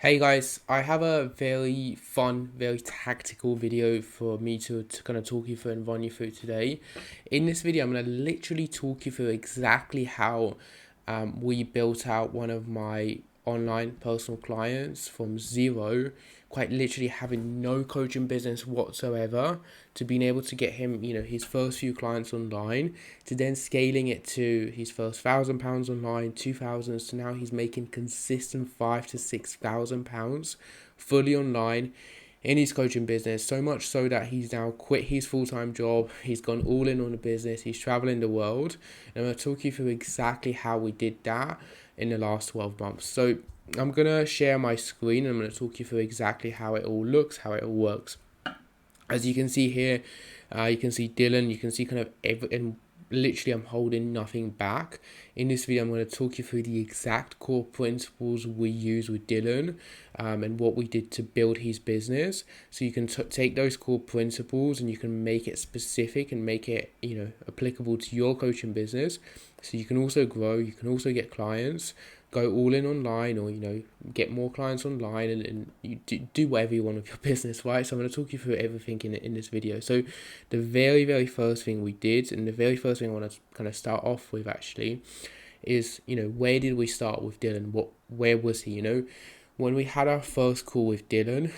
Hey guys, I have a very fun, very tactical video for me to kind of talk you through and run you through today. In this video, I'm going to literally talk you through exactly how we built out one of my online personal clients from zero, quite literally having no coaching business whatsoever, to being able to get him, his first few clients online, to then scaling it to his first £1,000 online, 2,000, to now he's making consistent £5,000 to £6,000 fully online in his coaching business, so much so that he's now quit his full-time job, he's gone all in on the business, he's traveling the world. And I'm going to talk you through exactly how we did that in the last 12 months. So I'm going to share my screen and I'm going to talk you through exactly how it all looks, how it all works. As you can see here, you can see Dylan, you can see kind of everything. Literally, I'm holding nothing back. In this video, I'm going to talk you through the exact core principles we use with Dylan, and what we did to build his business. So you can take those core principles and you can make it specific and make it, applicable to your coaching business. So you can also grow, you can also get clients, go all in online, or get more clients online, and you do whatever you want with your business, right? So I'm going to talk you through everything in this video. So the very first thing we did, and the very first thing I want to kind of start off with actually, is where did we start with Dylan? Where was he? When we had our first call with Dylan,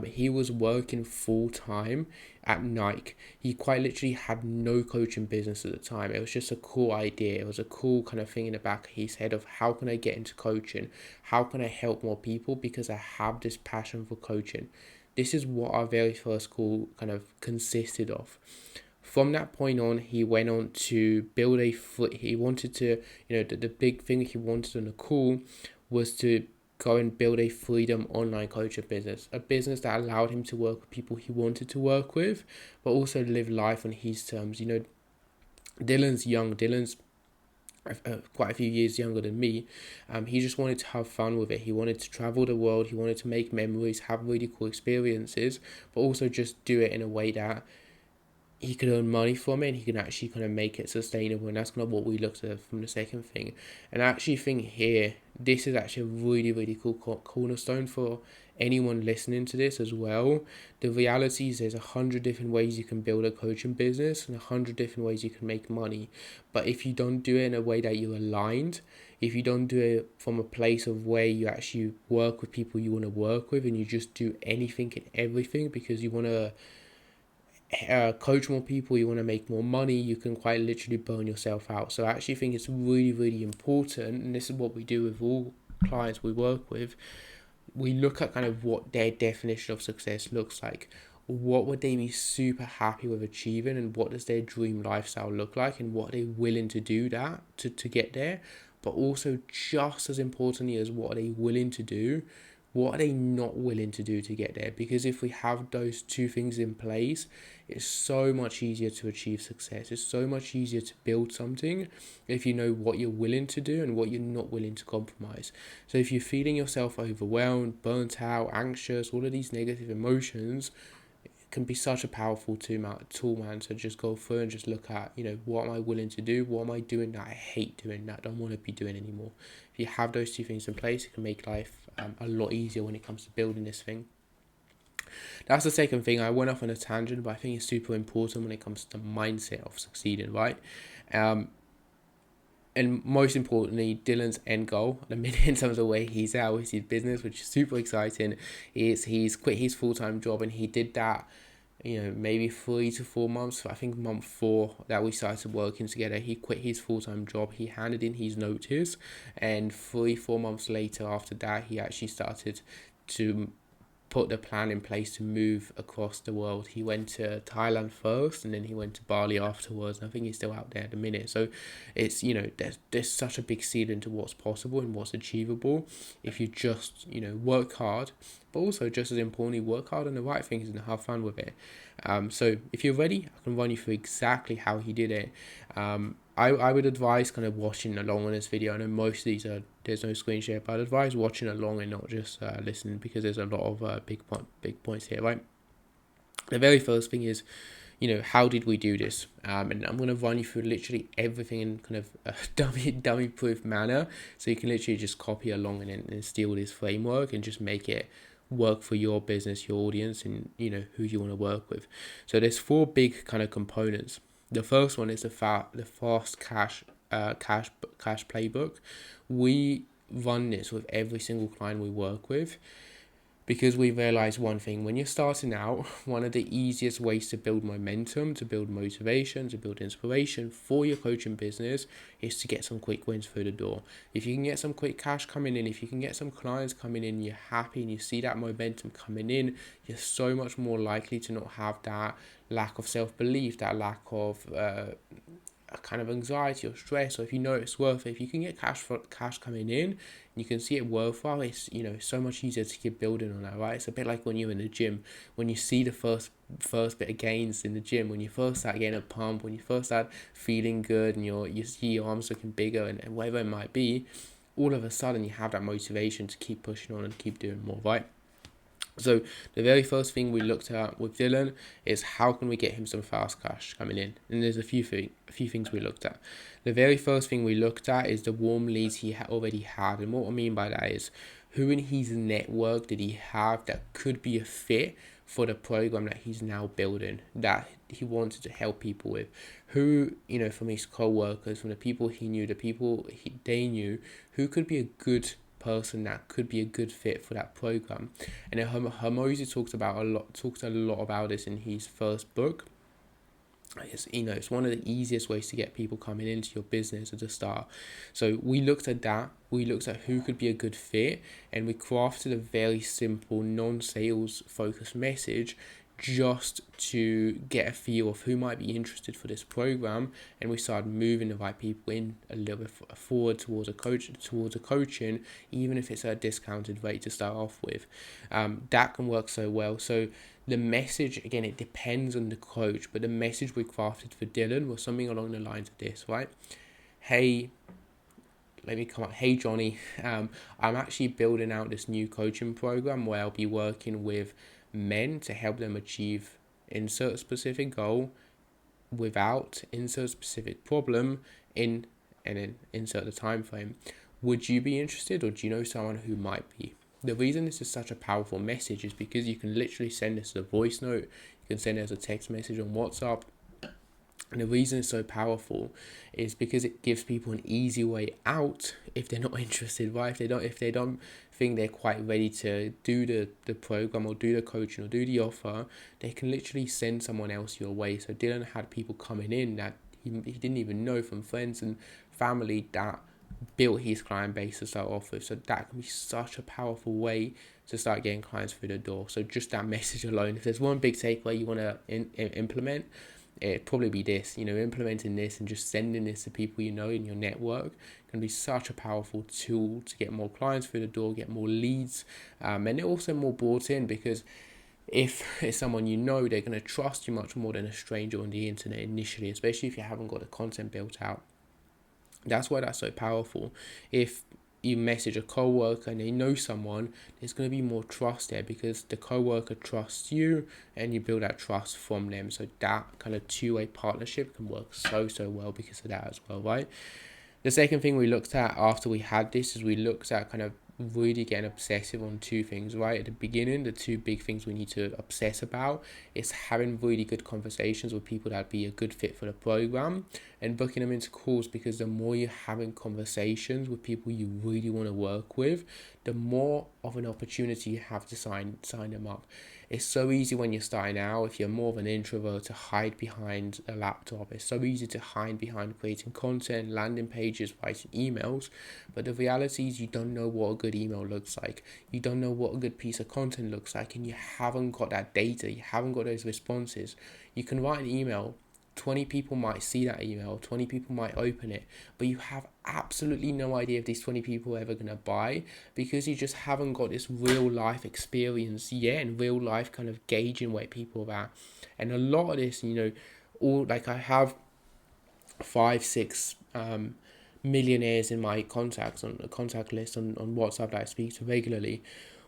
he was working full time at Nike. He quite literally had no coaching business at the time. It was just a cool idea. It was a cool kind of thing in the back of his head of how can I get into coaching? How can I help more people? Because I have this passion for coaching. This is what our very first call kind of consisted of. From that point on, he went on to build he wanted to, the big thing he wanted on the call was to go and build a freedom online coaching business, a business that allowed him to work with people he wanted to work with, but also live life on his terms. Dylan's young. Dylan's quite a few years younger than me. He just wanted to have fun with it. He wanted to travel the world. He wanted to make memories, have really cool experiences, but also just do it in a way that he could earn money from it and he can actually kind of make it sustainable. And that's kind of what we looked at from the second thing. And I actually think here, this is actually a really cool cornerstone for anyone listening to this as well. The reality is there's 100 different ways you can build a coaching business and 100 different ways you can make money. But if you don't do it in a way that you're aligned, if you don't do it from a place of where you actually work with people you want to work with, and you just do anything and everything because you want to coach more people, you want to make more money, you can quite literally burn yourself out. So I actually think it's really important, and this is what we do with all clients we work with. We look at kind of what their definition of success looks like. What would they be super happy with achieving, and what does their dream lifestyle look like, and what are they willing to do that to get there. But also, just as importantly as what are they willing to do, what are they not willing to do to get there? Because if we have those two things in place, it's so much easier to achieve success. It's so much easier to build something if you know what you're willing to do and what you're not willing to compromise. So if you're feeling yourself overwhelmed, burnt out, anxious, all of these negative emotions, can be such a powerful tool, man, to just go through and just look at, what am I willing to do? What am I doing that I hate doing, that I don't want to be doing anymore? If you have those two things in place, it can make life a lot easier when it comes to building this thing. That's the second thing. I went off on a tangent, but I think it's super important when it comes to the mindset of succeeding, right? And most importantly, Dylan's end goal, the minute in terms of where he's at with his business, which is super exciting, is he's quit his full-time job, and he did that, maybe 3 to 4 months. I think month 4 that we started working together, he quit his full-time job, he handed in his notice, and 3-4 months later after that, he actually started to put the plan in place to move across the world. He went to Thailand first, and then he went to Bali afterwards. And I think he's still out there at the minute. So it's, there's such a big ceiling to what's possible and what's achievable if you just, work hard, but also just as importantly, work hard on the right things and have fun with it. So if you're ready, I can run you through exactly how he did it. I would advise kind of watching along on this video. I know most of these there's no screen share, but I'd advise watching along and not just listening, because there's a lot of big points here, right? The very first thing is how did we do this? And I'm going to run you through literally everything in kind of a dummy proof manner, so you can literally just copy along and steal this framework and just make it work for your business, your audience, and who you want to work with. So there's four big kind of components. The first one is the fast cash playbook. We run this with every single client we work with, because we realize one thing: when you're starting out, one of the easiest ways to build momentum, to build motivation, to build inspiration for your coaching business is to get some quick wins through the door. If you can get some quick cash coming in, if you can get some clients coming in, you're happy and you see that momentum coming in, you're so much more likely to not have that lack of self-belief, that lack of a kind of anxiety or stress. Or if you know it's worth it, if you can get cash coming in and you can see it worthwhile, it's so much easier to keep building on that, right? It's a bit like when you're in the gym, when you see the first bit of gains in the gym, when you first start getting a pump, when you first start feeling good and you see your arms looking bigger and whatever it might be, all of a sudden you have that motivation to keep pushing on and keep doing more, right? So the very first thing we looked at with Dylan is how can we get him some fast cash coming in, and there's a few things we looked at. The very first thing we looked at is the warm leads he already had, and what I mean by that is who in his network did he have that could be a fit for the program that he's now building, that he wanted to help people with. Who, from his co-workers, from the people he knew, the people they knew, who could be a good person that could be a good fit for that program. And Hormozi talked a lot about this in his first book. It's one of the easiest ways to get people coming into your business at the start. So we looked at that. We looked at who could be a good fit, and we crafted a very simple, non-sales focused message just to get a feel of who might be interested for this program, and we started moving the right people in a little bit forward towards a coaching, even if it's at a discounted rate to start off with. That can work so well. So the message, again, it depends on the coach, but the message we crafted for Dylan was something along the lines of this, right? Hey Johnny, I'm actually building out this new coaching program where I'll be working with men to help them achieve insert specific goal without insert specific problem and then insert the time frame. Would you be interested, or do you know someone who might be? The reason this is such a powerful message is because you can literally send this as a voice note, you can send it as a text message on WhatsApp. And the reason it's so powerful is because it gives people an easy way out if they're not interested, right? If they don't think they're quite ready to do the program or do the coaching or do the offer, they can literally send someone else your way. So Dylan had people coming in that he didn't even know, from friends and family, that built his client base to start off with. So that can be such a powerful way to start getting clients through the door. So just that message alone, if there's one big takeaway you want to implement, it'd probably be this. Implementing this and just sending this to people in your network can be such a powerful tool to get more clients through the door, get more leads, and they're also more bought in, because if it's someone they're going to trust you much more than a stranger on the internet initially, especially if you haven't got the content built out. That's why that's so powerful. If you message a co-worker and they know someone, there's going to be more trust there because the co-worker trusts you and you build that trust from them. So that kind of two-way partnership can work so well because of that as well, right? The second thing we looked at after we had this is we looked at kind of really getting obsessive on two things, right? At the beginning, the two big things we need to obsess about is having really good conversations with people that be a good fit for the program and booking them into calls, because the more you're having conversations with people you really want to work with, the more of an opportunity you have to sign them up. It's so easy when you're starting out, if you're more of an introvert, to hide behind a laptop. It's so easy to hide behind creating content, landing pages, writing emails. But the reality is you don't know what a good email looks like. You don't know what a good piece of content looks like, and you haven't got that data. You haven't got those responses. You can write an email. 20 people might see that email, 20 people might open it, but you have absolutely no idea if these 20 people are ever going to buy, because you just haven't got this real life experience yet and real life kind of gauging where people are at. And a lot of this, I have 5-6 millionaires in my contact list on WhatsApp that I speak to regularly.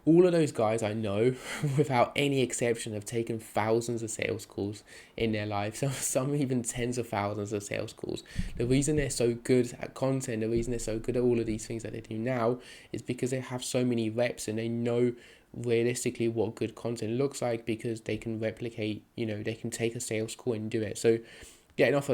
All of those guys I know, without any exception, have taken thousands of sales calls in their life. Some even tens of thousands of sales calls. The reason they're so good at content, the reason they're so good at all of these things that they do now, is because they have so many reps and they know realistically what good content looks like, because they can replicate, they can take a sales call and do it. So getting off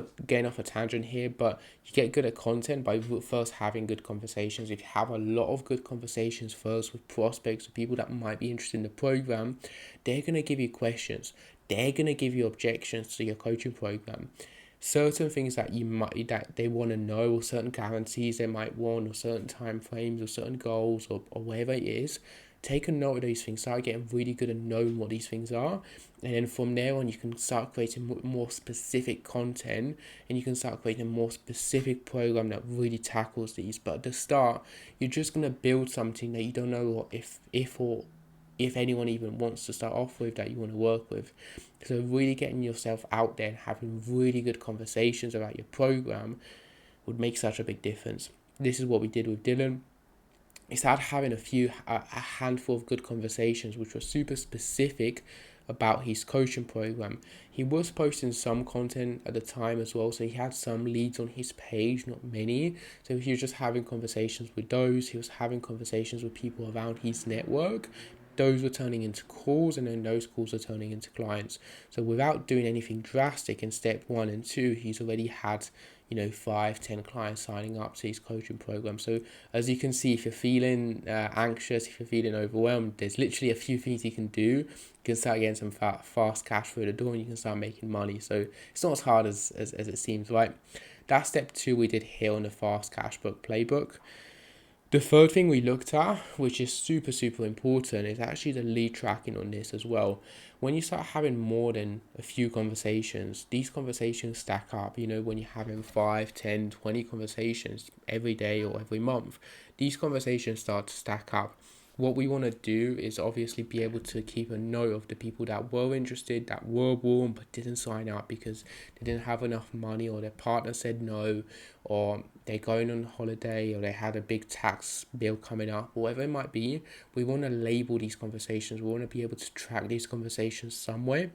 a tangent here, but you get good at content by first having good conversations. If you have a lot of good conversations first with prospects, with people that might be interested in the program, they're going to give you questions. They're going to give you objections to your coaching program. Certain things that they want to know, or certain guarantees they might want, or certain time frames, or certain goals, or whatever it is. Take a note of these things, start getting really good at knowing what these things are, and then from there on you can start creating more specific content, and you can start creating a more specific program that really tackles these. But at the start, you're just going to build something that you don't know if anyone even wants to start off with, that you want to work with. So really getting yourself out there and having really good conversations about your program would make such a big difference. This is what we did with Dylan. He started having a handful of good conversations which were super specific about his coaching program. He was posting some content at the time as well, so he had some leads on his page, not many. So he was just having conversations with those. He was having conversations with people around his network. Those were turning into calls, and then those calls are turning into clients. So without doing anything drastic in step 1 and 2, he's already had 5-10 clients signing up to his coaching program. So as you can see, if you're feeling anxious, if you're feeling overwhelmed, there's literally a few things you can do. You can start getting some fast cash through the door, and you can start making money. So it's not as hard as it seems, right? That's step 2 we did here on the Fast Cash Book playbook. The third thing we looked at, which is super, super important, is actually the lead tracking on this as well. When you start having more than a few conversations, these conversations stack up. When you're having 5, 10, 20 conversations every day or every month, these conversations start to stack up. What we want to do is obviously be able to keep a note of the people that were interested, that were warm, but didn't sign up because they didn't have enough money, or their partner said no, or they're going on holiday, or they had a big tax bill coming up, whatever it might be. We want to label these conversations. We want to be able to track these conversations somewhere.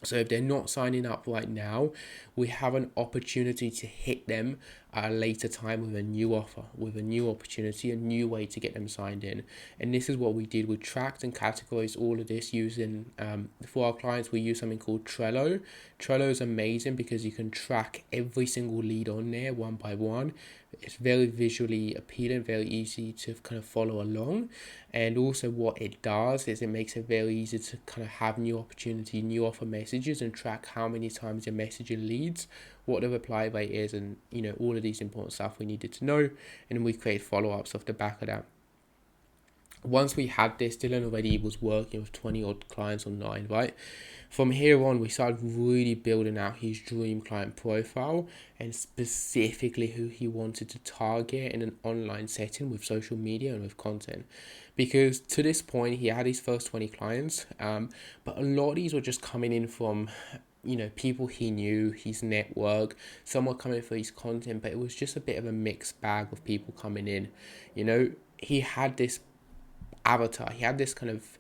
So if they're not signing up right now, we have an opportunity to hit them at a later time with a new offer, with a new opportunity, a new way to get them signed in. And this is what we did. We tracked and categorized all of this using, for our clients, we use something called Trello. Trello is amazing because you can track every single lead on there one by one. It's very visually appealing, very easy to kind of follow along. And also what it does is it makes it very easy to kind of have new opportunity, new offer messages, and track how many times you're messaging leads, what the reply rate is, and all of these important stuff we needed to know. And we create follow-ups off the back of that. Once we had this, Dylan already was working with 20 odd clients online, right? From here on, we started really building out his dream client profile, and specifically who he wanted to target in an online setting with social media and with content. Because to this point, he had his first 20 clients, but a lot of these were just coming in from people he knew, his network. Some were coming for his content, but it was just a bit of a mixed bag of people coming in. He had this avatar, he had this kind of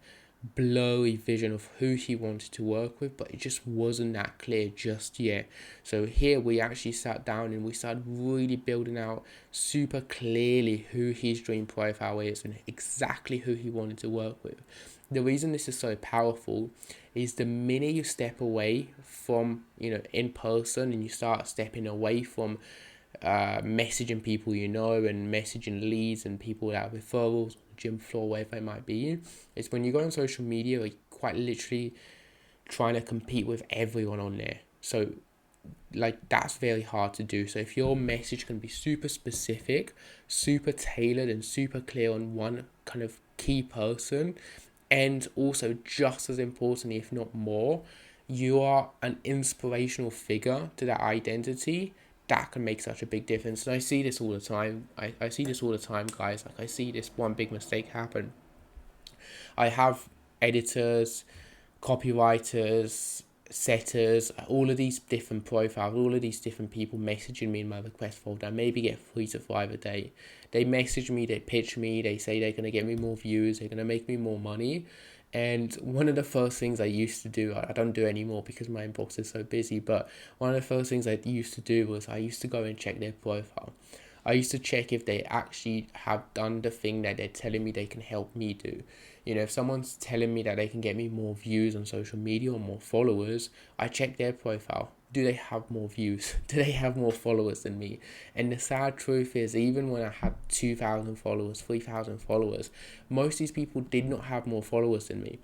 blurry vision of who he wanted to work with, but it just wasn't that clear just yet. So here we actually sat down and we started really building out super clearly who his dream profile is and exactly who he wanted to work with. The reason this is so powerful is the minute you step away from in person, and you start stepping away from messaging people and messaging leads and people that have referrals, gym floor, wherever it might be, it's when you go on social media, you're quite literally trying to compete with everyone on there. So that's very hard to do. So if your message can be super specific, super tailored, and super clear on one kind of key person, and also just as importantly, if not more, you are an inspirational figure to that identity, that can make such a big difference. And I see this all the time. I see this all the time, guys. I see this one big mistake happen. I have editors, copywriters, setters, all of these different profiles, all of these different people messaging me in my request folder. I maybe get 3 to 5 a day. They message me, they pitch me, they say they're going to get me more views, they're going to make me more money. And one of the first things I used to do, I don't do anymore because my inbox is so busy, but one of the first things I used to do was I used to go and check their profile. I used to check if they actually have done the thing that they're telling me they can help me do. You know, if someone's telling me that they can get me more views on social media or more followers, I check their profile. Do they have more views? Do they have more followers than me? And the sad truth is, even when I had 2,000 followers, 3,000 followers, most of these people did not have more followers than me.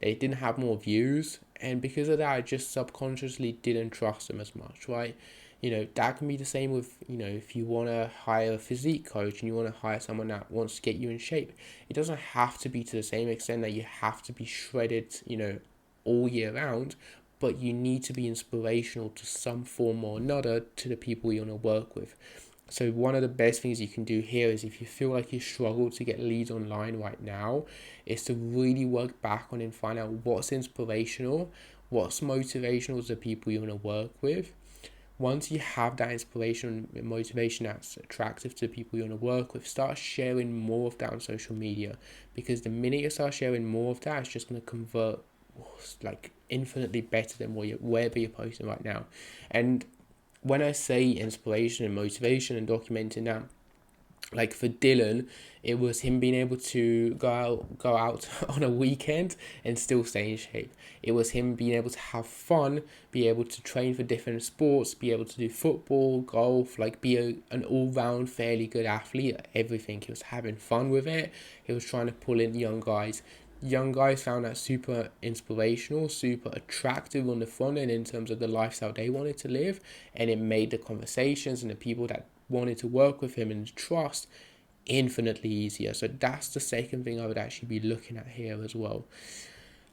They didn't have more views. And because of that, I just subconsciously didn't trust them as much, right? You know, that can be the same with, you know, if you want to hire a physique coach and you want to hire someone that wants to get you in shape. It doesn't have to be to the same extent that you have to be shredded, you know, all year round, but you need to be inspirational to some form or another to the people you want to work with. So one of the best things you can do here is, if you feel like you struggle to get leads online right now, is to really work back on and find out what's inspirational, what's motivational to the people you want to work with. Once you have that inspiration and motivation that's attractive to people you want to work with, start sharing more of that on social media, because the minute you start sharing more of that, it's just going to convert like infinitely better than wherever you're posting right now. And when I say inspiration and motivation and documenting that, like for Dylan, it was him being able to go out on a weekend and still stay in shape. It was him being able to have fun, be able to train for different sports, be able to do football, golf, like be an all-round fairly good athlete at everything. He was having fun with it. He was trying to pull in young guys. Young guys found that super inspirational, super attractive on the front end in terms of the lifestyle they wanted to live, and it made the conversations and the people that wanted to work with him and trust infinitely easier. So that's the second thing I would actually be looking at here as well.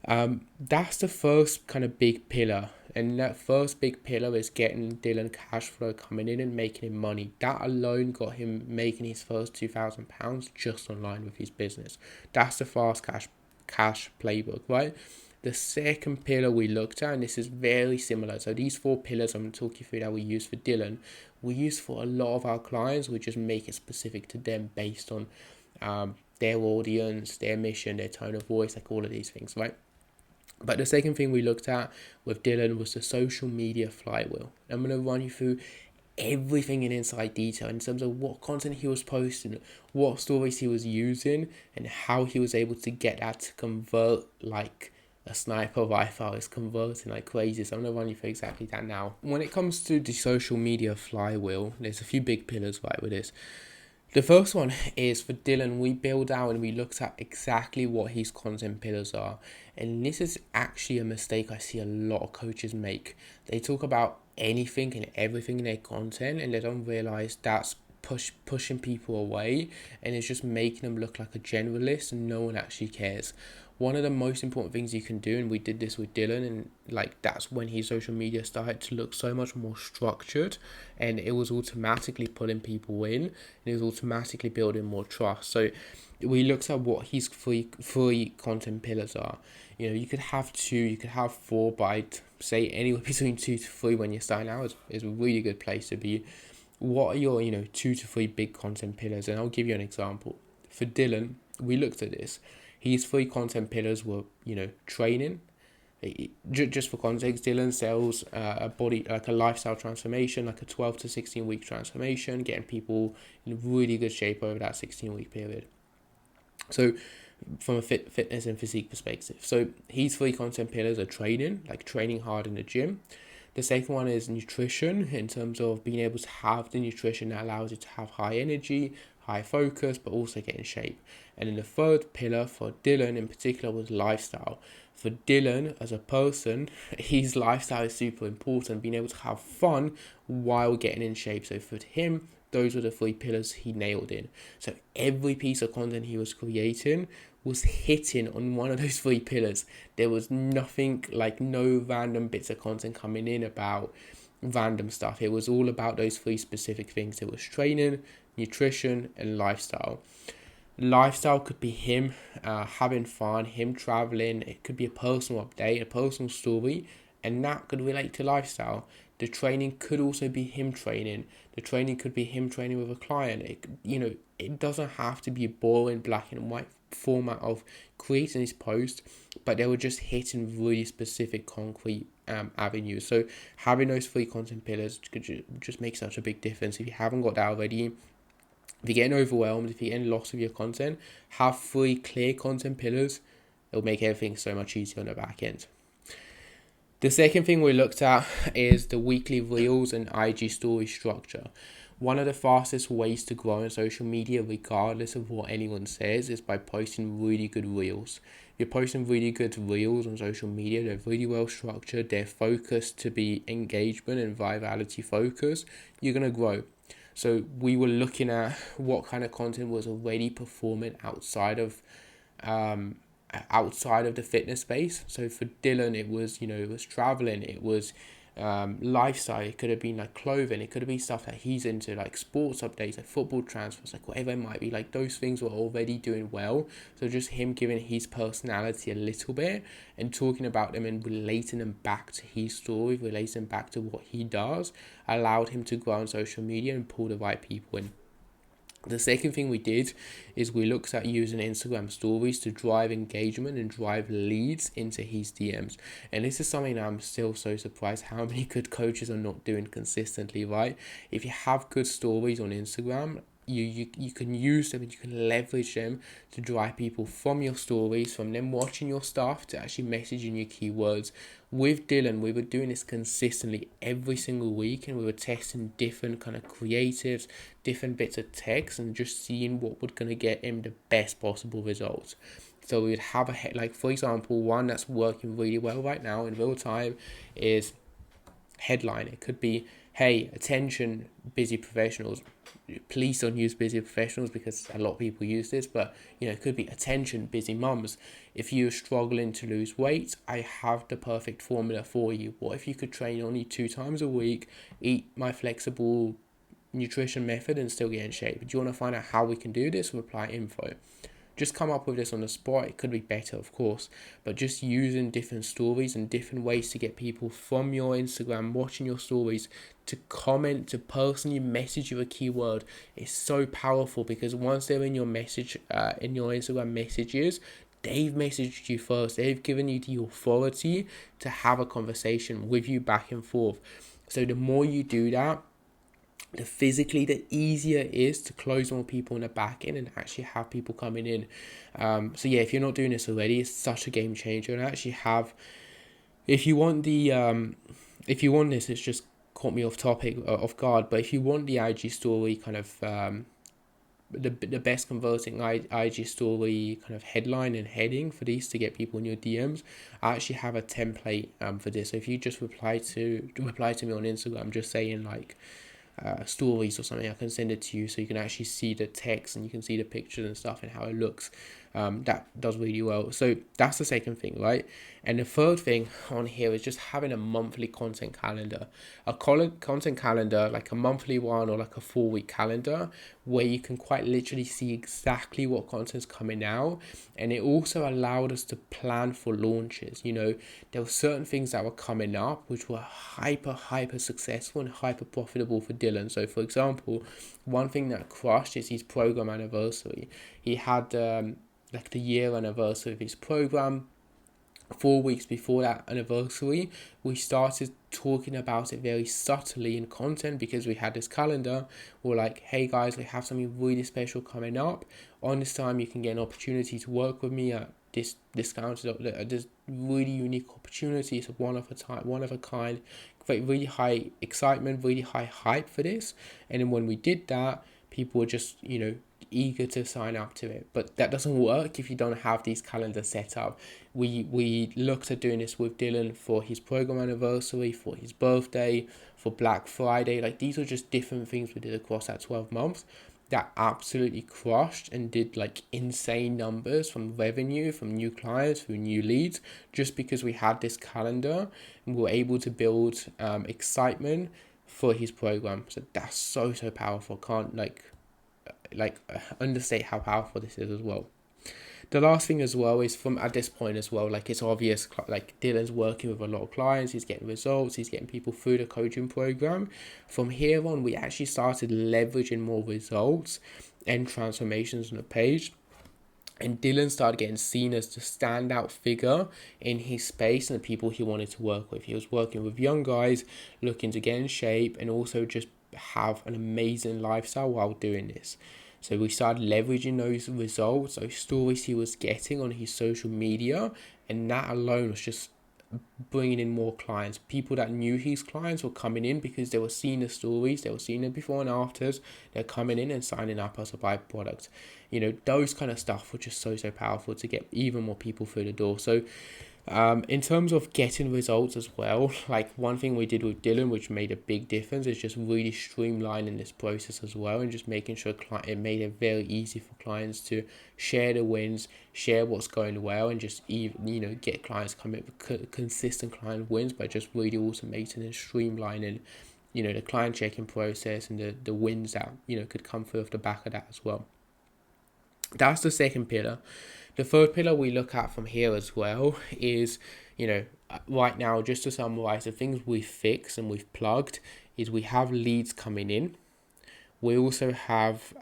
That's the first kind of big pillar, and that first big pillar is getting Dylan cash flow coming in and making him money. That alone got him making his first £2,000 just online with his business. That's the fast cash playbook, right? The second pillar we looked at, and this is very similar. So these 4 pillars I'm going to talk you through that we use for Dylan, we use for a lot of our clients. We just make it specific to them based on their audience, their mission, their tone of voice, like all of these things, right? But the second thing we looked at with Dylan was the social media flywheel. I'm going to run you through everything in inside detail in terms of what content he was posting, what stories he was using, and how he was able to get that to convert like a sniper rifle is converting like crazy. So I'm going to run you through exactly that now. When it comes to the social media flywheel, there's a few big pillars right with this. The first one is for Dylan. We built out and we looked at exactly what his content pillars are. And this is actually a mistake I see a lot of coaches make. They talk about anything and everything in their content, and they don't realize that's pushing people away, and it's just making them look like a generalist and no one actually cares. One of the most important things you can do, and we did this with Dylan, and like that's when his social media started to look so much more structured, and it was automatically pulling people in, and it was automatically building more trust. So we looked at what his three content pillars are. You know, you could have 2, you could have 4, but I'd say anywhere between 2 to 3 when you're starting out is a really good place to be. What are your 2 to 3 big content pillars? And I'll give you an example. For Dylan, we looked at this. His 3 content pillars were, training. Just for context, Dylan sells a body, like a lifestyle transformation, like a 12 to 16 week transformation, getting people in really good shape over that 16-week period. So from a fitness and physique perspective. So his 3 content pillars are training, like training hard in the gym. The second one is nutrition, in terms of being able to have the nutrition that allows you to have high energy, high focus, but also get in shape. And then the third pillar for Dylan in particular was lifestyle. For Dylan as a person, his lifestyle is super important, being able to have fun while getting in shape. So for him, those were the 3 pillars he nailed in. So every piece of content he was creating was hitting on one of those 3 pillars. There was nothing, like no random bits of content coming in about random stuff. It was all about those 3 specific things. It was training, nutrition, and lifestyle. Lifestyle could be him having fun, him traveling. It could be a personal update, a personal story, and that could relate to lifestyle. The training could also be him training. The training could be him training with a client. It doesn't have to be a boring black and white format of creating this post, but they were just hitting really specific concrete avenues. So having those 3 content pillars could just make such a big difference. If you haven't got that already, if you're getting overwhelmed, if you're getting lost with your content, have 3 clear content pillars. It'll make everything so much easier on the back end. The second thing we looked at is the weekly reels and IG story structure. One of the fastest ways to grow on social media, regardless of what anyone says, is by posting really good reels. If you're posting really good reels on social media, they're really well structured, they're focused to be engagement and virality focused, you're going to grow. So we were looking at what kind of content was already performing outside of the fitness space. So for Dylan, it was traveling, it was lifestyle, it could have been like clothing, it could have been stuff that he's into, like sports updates, like football transfers, like whatever it might be. Like those things were already doing well, so just him giving his personality a little bit and talking about them and relating them back to his story, relating back to what he does, allowed him to grow on social media and pull the right people in. The second thing we did is we looked at using Instagram stories to drive engagement and drive leads into his DMs. And this is something that I'm still so surprised how many good coaches are not doing consistently, right? If you have good stories on Instagram, you can use them and you can leverage them to drive people from your stories, from them watching your stuff, to actually messaging your keywords. With Dylan, we were doing this consistently every single week, and we were testing different kind of creatives, different bits of text, and just seeing what would going to get him the best possible results. So we would have for example, one that's working really well right now in real time is headline. It could be, hey, attention, busy professionals. Please don't use busy professionals because a lot of people use this, but it could be attention, busy mums. If you're struggling to lose weight, I have the perfect formula for you. What if you could train only 2 times a week, eat my flexible nutrition method and still get in shape? Do you want to find out how we can do this? Reply info. Just come up with this on the spot. It could be better, of course, but just using different stories and different ways to get people from your Instagram watching your stories to comment, to personally message you a keyword is so powerful, because once they're in your message, in your Instagram messages, they've messaged you first. They've given you the authority to have a conversation with you back and forth. So the more you do that, the easier it is to close more people in the back end and actually have people coming in. So yeah, if you're not doing this already, it's such a game changer. And I actually have, if you want this, it's just caught me off guard, but if you want the IG story kind of, the best converting IG story kind of headline and heading for these to get people in your DMs, I actually have a template for this. So if you just reply to me on Instagram, just saying like, stories or something, I can send it to you so you can actually see the text and you can see the pictures and stuff and how it looks. That does really well. So that's the second thing, right? And the third thing on here is just having a monthly content calendar. A content calendar, like a monthly one or like a 4-week calendar, where you can quite literally see exactly what content's coming out. And it also allowed us to plan for launches. There were certain things that were coming up which were hyper successful and hyper profitable for Dylan. So for example, one thing that crushed is his program anniversary. He had the year anniversary of his program. 4 weeks before that anniversary, we started talking about it very subtly in content, because we had this calendar. We're like, hey guys, we have something really special coming up. On this time, you can get an opportunity to work with me at this discounted, this really unique opportunity. It's one of a kind, really high excitement, really high hype for this. And then when we did that, people were just, eager to sign up to it. But that doesn't work if you don't have these calendars set up. We looked at doing this with Dylan for his program anniversary, for his birthday, for Black Friday. Like, these are just different things we did across that 12 months that absolutely crushed and did like insane numbers from revenue, from new clients, from new leads, just because we had this calendar and we were able to build excitement for his program. So that's so powerful. Can't understate how powerful this is as well. The last thing as well is from at this point as well, like it's obvious, like Dylan's working with a lot of clients, he's getting results, he's getting people through the coaching program. From here on, we actually started leveraging more results and transformations on the page. And Dylan started getting seen as the standout figure in his space and the people he wanted to work with. He was working with young guys looking to get in shape and also just have an amazing lifestyle while doing this. So we started leveraging those results, those stories he was getting on his social media, and that alone was just bringing in more clients. People that knew his clients were coming in because they were seeing the stories, they were seeing the before and afters, they're coming in and signing up as a byproduct. Those kind of stuff were just so powerful to get even more people through the door. So in terms of getting results as well, like one thing we did with Dylan, which made a big difference, is just really streamlining this process as well, and just making sure it made it very easy for clients to share the wins, share what's going well, and just even get clients coming consistent client wins by just really automating and streamlining the client checking process and the wins that could come through off the back of that as well. That's the second pillar. The third pillar we look at from here as well is, right now, just to summarize, the things we've fixed and we've plugged is we have leads coming in. We also have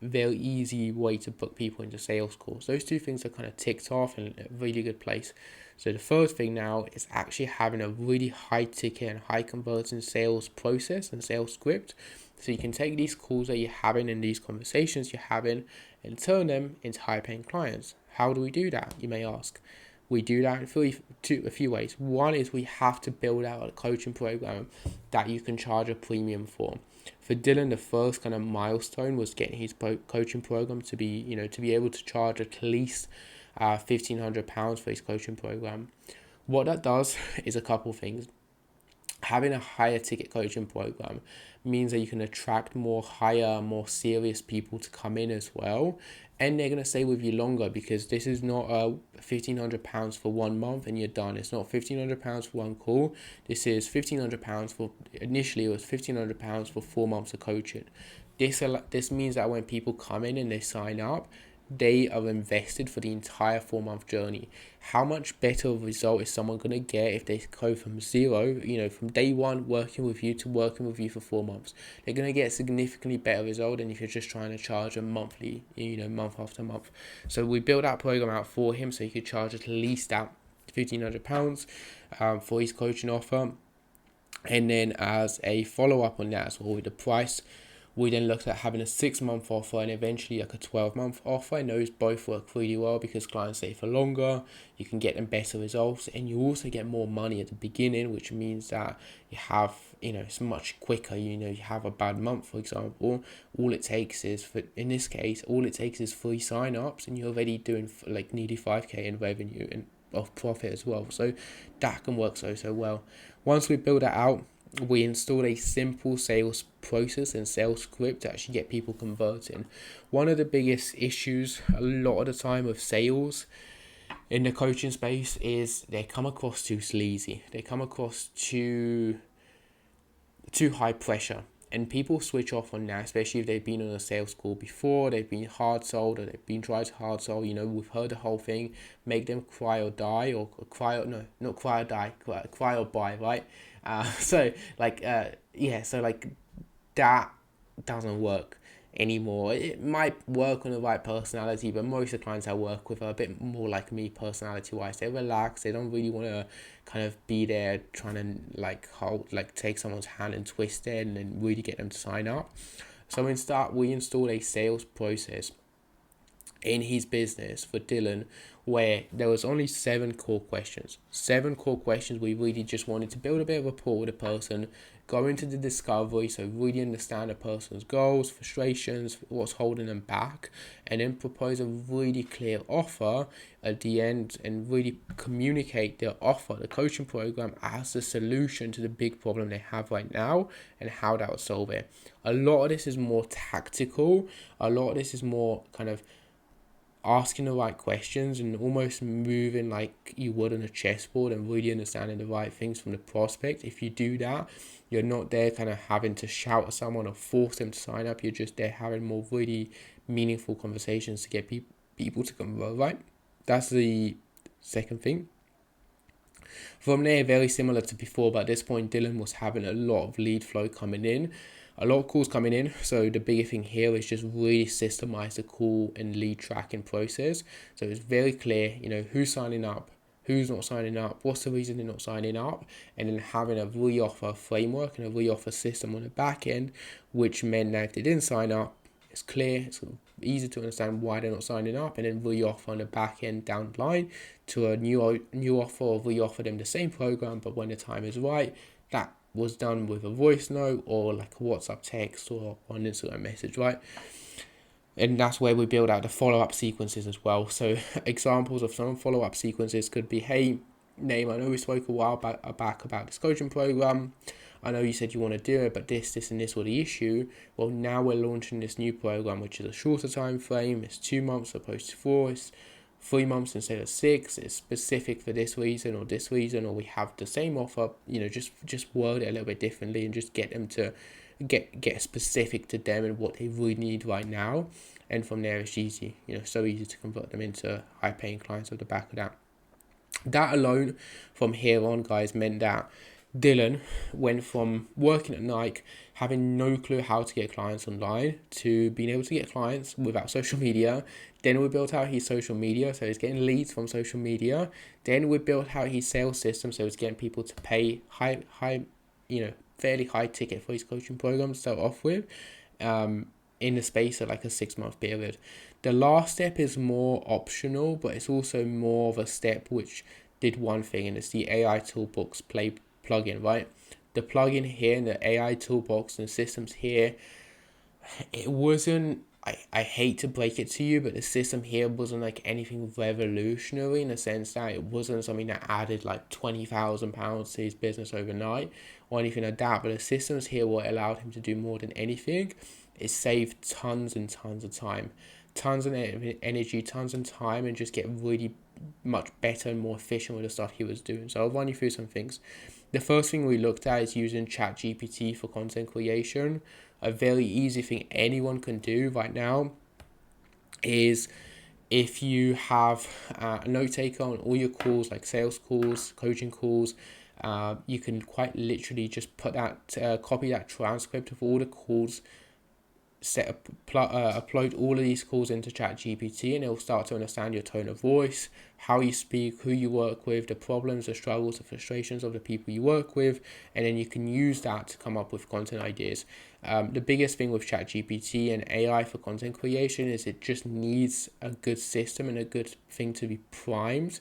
very easy way to book people into sales calls. Those two things are kind of ticked off in a really good place. So the first thing now is actually having a really high ticket and high converting sales process and sales script. So you can take these calls that you're having and these conversations you're having and turn them into high paying clients. How do we do that, you may ask? We do that in a few ways. One is we have to build out a coaching program that you can charge a premium for. For Dylan, the first kind of milestone was getting his coaching program to be able to charge at least £1,500 for his coaching program. What that does is a couple things. Having a higher ticket coaching program means that you can attract more serious people to come in as well, and they're going to stay with you longer, because this is not £1,500 for 1 month and you're done. It's not £1,500 for one call. This is £1,500 for, initially it was £1,500 for 4 months of coaching. This means that when people come in and they sign up, they are invested for the entire 4-month journey. How much better of a result is someone going to get if they go from zero, from day one working with you to working with you for 4 months? They're going to get a significantly better result than if you're just trying to charge them monthly, month after month. So we built that program out for him so he could charge at least that £1,500 for his coaching offer. And then as a follow-up on that as well with the price, we then looked at having a 6-month offer and eventually like a 12-month offer, and those both work really well because clients stay for longer, you can get them better results, and you also get more money at the beginning, which means that you have, it's much quicker. You have a bad month, for example, all it takes is 3 sign-ups and you're already doing like nearly 5k in revenue and of profit as well. So that can work so well. Once we build that out, we installed a simple sales process and sales script to actually get people converting. One of the biggest issues a lot of the time with sales in the coaching space is they come across too sleazy. They come across too high pressure. And people switch off on that, especially if they've been on a sales call before, they've been hard sold, or they've been tried to hard sell. We've heard the whole thing, make them cry or die, or cry or buy, right? So that doesn't work anymore. It might work on the right personality, but most of the clients I work with are a bit more like me personality wise. They're relaxed, they don't really want to kind of be there trying to take someone's hand and twist it and then really get them to sign up. So we installed a sales process in his business for Dylan where there was only 7 core questions. 7 core questions. We really just wanted to build a bit of rapport with the person, go into the discovery, so really understand the person's goals, frustrations, what's holding them back, and then propose a really clear offer at the end and really communicate their offer, the coaching program, as the solution to the big problem they have right now and how that will solve it. A lot of this is more tactical. A lot of this is more kind of asking the right questions and almost moving like you would on a chessboard and really understanding the right things from the prospect. If you do that, you're not there kind of having to shout at someone or force them to sign up. You're just there having more really meaningful conversations to get people to convert, right? That's the second thing. From there, very similar to before, but at this point, Dylan was having a lot of lead flow coming in, a lot of calls coming in. So the bigger thing here is just really systemize the call and lead tracking process. So it's very clear, who's signing up, who's not signing up, what's the reason they're not signing up, and then having a re-offer framework and a re-offer system on the back end, which meant that if they didn't sign up, it's clear, it's easy to understand why they're not signing up, and then re-offer on the back end down the line to a new offer, or re-offer them the same program, but when the time is right. That was done with a voice note or like a WhatsApp text or an Instagram message, right? And that's where we build out the follow-up sequences as well. So examples of some follow-up sequences could be, hey, Naeem, I know we spoke a while back about this coaching program. I know you said you want to do it, but this and this were the issue. Well, now we're launching this new program, which is a shorter time frame. It's 2 months opposed to 4. It's 3 months instead of 6. It's specific for this reason, or we have the same offer. Just word it a little bit differently and just get them to get specific to them and what they really need right now. And from there, it's easy, so easy to convert them into high paying clients off the back of that. That alone, from here on, guys, meant that Dylan went from working at Nike, having no clue how to get clients online, to being able to get clients without social media. Then we built out his social media, so he's getting leads from social media. Then we built out his sales system, so he's getting people to pay fairly high ticket for his coaching program to start off with, in the space of like a 6-month period. The last step is more optional, but it's also more of a step which did one thing, and it's the AI Toolbox plugin, right? The plugin here in the AI Toolbox and the systems here, it wasn't, I hate to break it to you, but the system here wasn't like anything revolutionary, in the sense that it wasn't something that added like £20,000 to his business overnight or anything like that. But the systems here, what allowed him to do more than anything, it saved tons and tons of time, tons of energy, tons of time, and just get really much better and more efficient with the stuff he was doing. So I'll run you through some things. The first thing we looked at is using ChatGPT for content creation. A very easy thing anyone can do right now is, if you have a note taker on all your calls, like sales calls, coaching calls, you can quite literally just put that, copy that transcript of all the calls, upload all of these calls into ChatGPT, and it will start to understand your tone of voice, how you speak, who you work with, the problems, the struggles, the frustrations of the people you work with, and then you can use that to come up with content ideas. The biggest thing with ChatGPT and AI for content creation is it just needs a good system and a good thing to be primed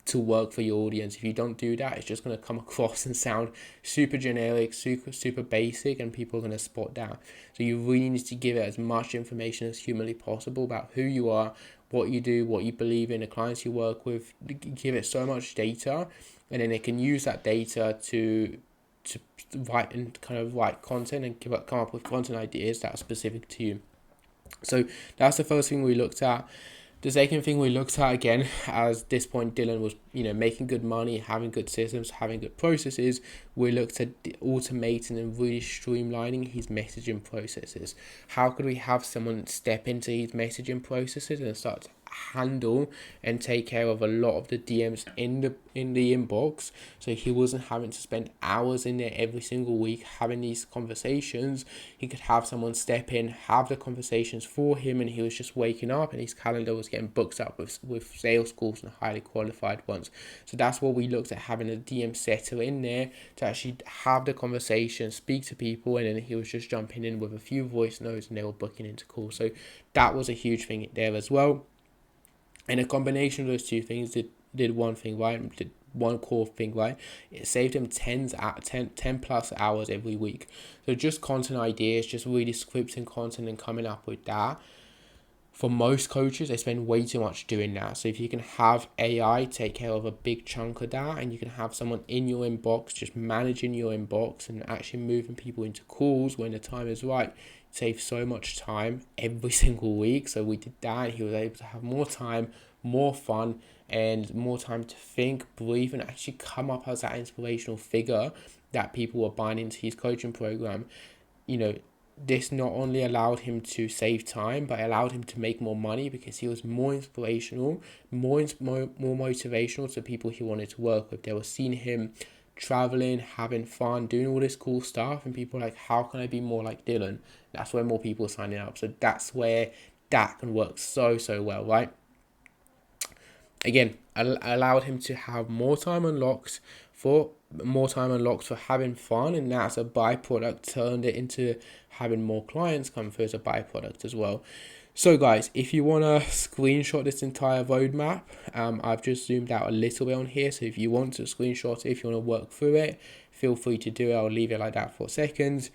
to work for your audience. If you don't do that, it's just going to come across and sound super generic, super basic, and people are going to spot that. So you really need to give it as much information as humanly possible about who you are, what you do, what you believe in, the clients you work with. Give it so much data, and then it can use that data to write content and come up with content ideas that are specific to you. So that's the first thing we looked at. The second thing we looked at, again, as this point Dylan was, making good money, having good systems, having good processes, we looked at automating and really streamlining his messaging processes. How could we have someone step into his messaging processes and start to handle and take care of a lot of the DMs in the inbox, so he wasn't having to spend hours in there every single week having these conversations? He could have someone step in, have the conversations for him, and he was just waking up and his calendar was getting booked up with sales calls and highly qualified ones. So that's what we looked at, having a DM setter in there to actually have the conversation, speak to people, and then he was just jumping in with a few voice notes and they were booking into calls. So that was a huge thing there as well. And a combination of those two things did one thing right, did one core thing right. It saved him 10 plus hours every week. So just content ideas, just really scripting content and coming up with that. For most coaches, they spend way too much doing that. So if you can have AI take care of a big chunk of that, and you can have someone in your inbox just managing your inbox and actually moving people into calls when the time is right, save so much time every single week. So we did that. He was able to have more time, more fun, and more time to think, breathe, and actually come up as that inspirational figure that people were buying into his coaching program. this not only allowed him to save time, but allowed him to make more money because he was more inspirational, more motivational to people he wanted to work with. They were seeing him traveling, having fun, doing all this cool stuff, and people were like, how can I be more like Dylan? That's where more people are signing up. So that's where that can work so well, right? Again, allowed him to have more time unlocked for having fun, and that's a byproduct, turned it into having more clients come through as a byproduct as well. So guys, if you want to screenshot this entire roadmap, I've just zoomed out a little bit on here, so if you want to screenshot it, if you want to work through it, feel free to do it. I'll leave it like that for a second.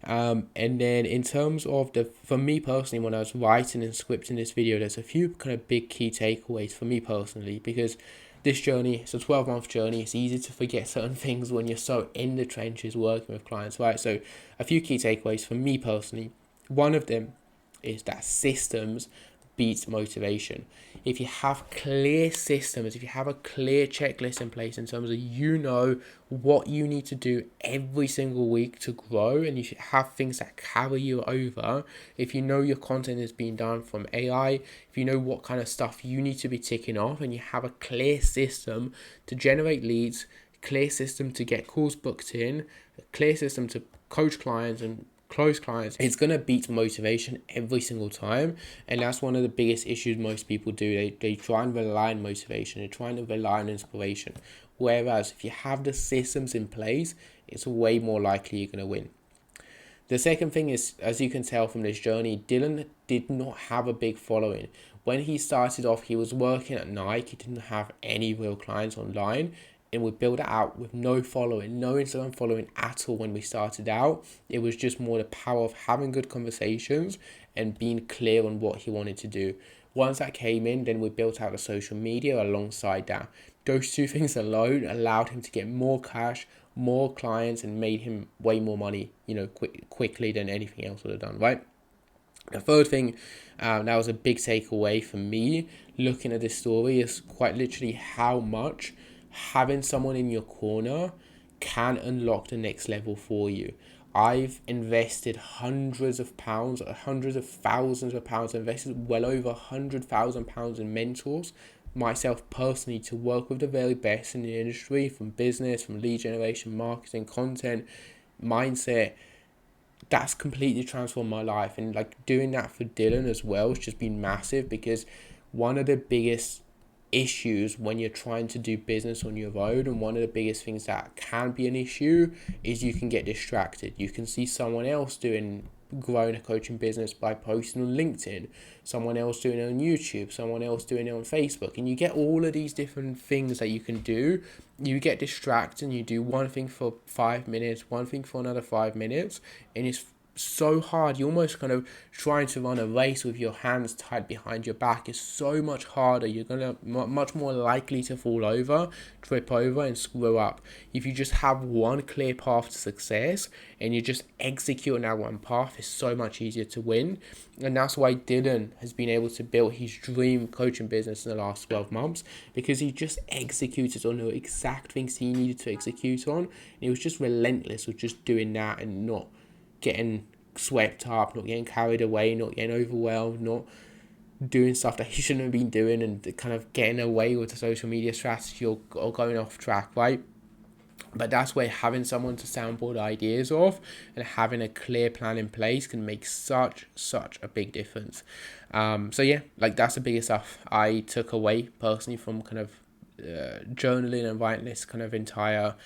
And then in terms of for me personally, when I was writing and scripting this video, there's a few kind of big key takeaways for me personally, because this journey, it's a 12-month journey. It's easy to forget certain things when you're so in the trenches working with clients, right? So a few key takeaways for me personally. One of them is that systems beats motivation. If you have clear systems, if you have a clear checklist in place in terms of what you need to do every single week to grow, and you should have things that carry you over. If you know your content is being done from AI, if you know what kind of stuff you need to be ticking off, and you have a clear system to generate leads, clear system to get calls booked in, a clear system to coach clients and close clients, it's going to beat motivation every single time. And that's one of the biggest issues most people do. They try and rely on motivation, they try and rely on inspiration, whereas if you have the systems in place, it's way more likely you're going to win. The second thing is, as you can tell from this journey, Dylan did not have a big following. When he started off, he was working at Nike, he didn't have any real clients online, and we built it out with no following, no Instagram following at all when we started out. It was just more the power of having good conversations and being clear on what he wanted to do. Once that came in, then we built out the social media alongside that. Those two things alone allowed him to get more cash, more clients, and made him way more money, quickly than anything else would have done, right? The third thing, that was a big takeaway for me looking at this story, is quite literally how much having someone in your corner can unlock the next level for you. I've invested hundreds of thousands of pounds, invested well over £100,000 in mentors myself personally to work with the very best in the industry, from business, from lead generation, marketing, content, mindset. That's completely transformed my life, and doing that for Dylan as well has just been massive, because one of the biggest issues when you're trying to do business on your own, and one of the biggest things that can be an issue, is you can get distracted. You can see someone else growing a coaching business by posting on LinkedIn, someone else doing it on YouTube, someone else doing it on Facebook, and you get all of these different things that you can do. You get distracted and you do one thing for 5 minutes, one thing for another 5 minutes, and it's so hard. You're almost kind of trying to run a race with your hands tied behind your back. Is so much harder. You're gonna much more likely to fall over, trip over, and screw up. If you just have one clear path to success and you just execute on that one path, it's so much easier to win. And that's why Dylan has been able to build his dream coaching business in the last 12 months, because he just executed on the exact things he needed to execute on. And he was just relentless with just doing that, and not getting swept up, not getting carried away, not getting overwhelmed, not doing stuff that he shouldn't have been doing, and kind of getting away with the social media strategy or going off track, right? But that's where having someone to soundboard ideas off and having a clear plan in place can make such a big difference. So yeah, that's the biggest stuff I took away personally from kind of journaling and writing this kind of entire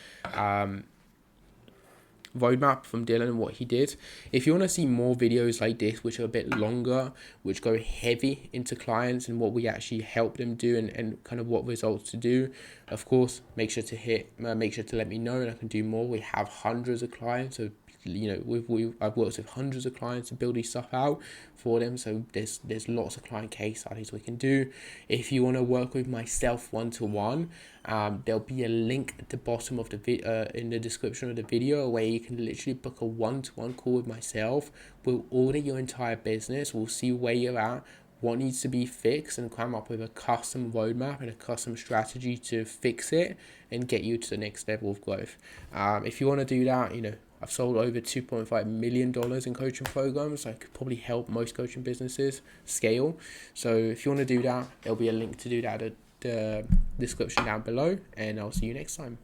roadmap from Dylan and what he did. If you want to see more videos like this, which are a bit longer, which go heavy into clients and what we actually help them do, and kind of what results to do, of course, make sure to let me know, and I can do more. We have hundreds of clients, so I've worked with hundreds of clients to build these stuff out for them, so there's lots of client case studies we can do. If you want to work with myself one-to-one, there'll be a link at the bottom of the in the description of the video, where you can literally book a one-to-one call with myself. We'll audit your entire business, we'll see where you're at, what needs to be fixed, and come up with a custom roadmap and a custom strategy to fix it and get you to the next level of growth. If you want to do that, I've sold over $2.5 million in coaching programs. I could probably help most coaching businesses scale. So if you want to do that, there'll be a link to do that at the description down below, and I'll see you next time.